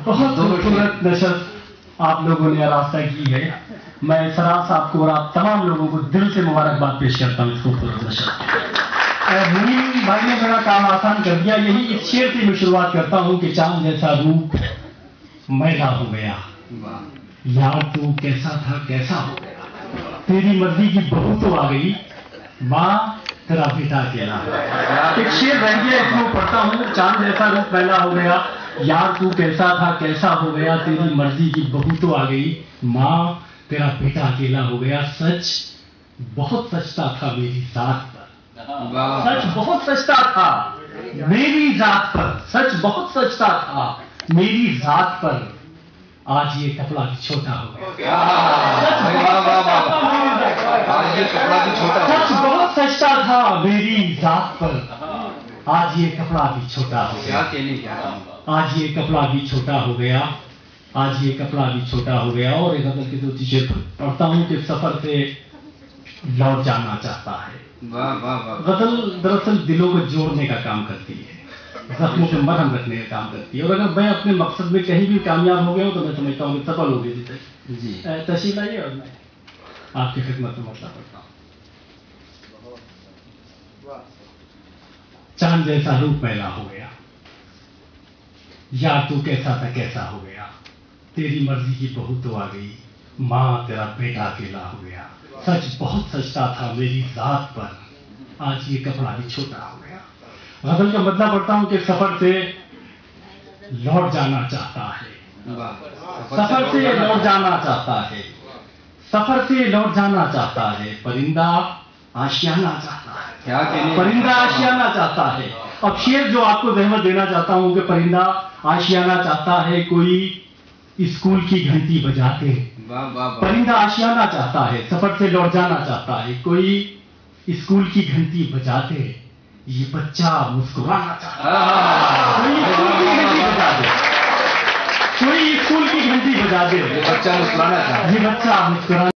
بہت خوبصورت نشست آپ لوگوں نے آراستہ کی ہے. میں سراج صاحب کو اور آپ تمام لوگوں کو دل سے مبارکباد پیش کرتا ہوں اس خوبصورت نشست. منیر بھائی نے میرا کام آسان کر دیا. یہی اس شعر سے میں شروعات کرتا ہوں کہ چاند جیسا روپ میلا ہو گیا, یار تو کیسا تھا کیسا ہو گیا, تیری مرضی کی بہو تو آ گئی, ماں تیرا بیٹا اکیلا ہو گیا. ایک شعر رہ گیا, اس کو پڑھتا ہوں. چاند جیسا روپ میلا ہو گیا, یار تو کیسا تھا کیسا ہو گیا, تیری مرضی کی بہو تو آ گئی, ماں تیرا بیٹا اکیلا ہو گیا. سچ بہت سچتا تھا میری ذات پر, سچ بہت سچتا تھا میری ذات پر, سچ بہت سچتا تھا میری ذات پر, آج یہ کپڑا بھی چھوٹا ہو گیا. سچ بہت سچتا تھا میری ذات پر, آج یہ کپڑا بھی چھوٹا ہو گیا. آج یہ کپڑا بھی چھوٹا ہو گیا, آج یہ کپڑا بھی چھوٹا ہو گیا. اور ایک غزل کی دو چیزیں پڑھتا ہوں کہ سفر سے لوٹ جانا چاہتا ہے. غزل دراصل دلوں کو جوڑنے کا کام کرتی ہے, زخموں پہ مرہم رکھنے کا کام کرتی ہے. اور اگر میں اپنے مقصد میں کہیں بھی کامیاب ہو گیا ہوں تو میں سمجھتا ہوں کہ سفل ہو گئی جی. تشریف آئیے اور میں آپ کی خدمت میں مسئلہ پڑھتا ہوں. چاند جیسا روپ میلا ہو گیا, یار تو کیسا تھا کیسا ہو گیا, تیری مرضی کی بہو تو آ گئی, ماں تیرا بیٹا اکیلا ہو گیا. سچ بہت سچتا تھا میری ذات پر, آج یہ کپڑا بھی چھوٹا ہو گیا. غزل کا مطلب پڑھتا ہوں کہ سفر سے لوٹ جانا چاہتا ہے, سفر سے لوٹ جانا چاہتا ہے, سفر سے لوٹ جانا چاہتا ہے, پرندہ آشیانہ چاہتا ہے, پرندہ آشیانہ چاہتا ہے. اب شعر جو آپ کو زحمت دینا چاہتا ہوں کہ پرندہ آشیانہ چاہتا ہے, کوئی اسکول کی گھنٹی بجاتے, پرندہ آشیانہ چاہتا ہے, سفر سے لوٹ جانا چاہتا ہے, کوئی اسکول کی گھنٹی بجاتے, یہ بچہ مسکرانا چاہتا ہے. کوئی اسکول کی گھنٹی بجا دے, کوئی اسکول کی گھنٹی بجا دے, یہ بچہ مسکرانا چاہتا ہے, یہ بچہ مسکرانا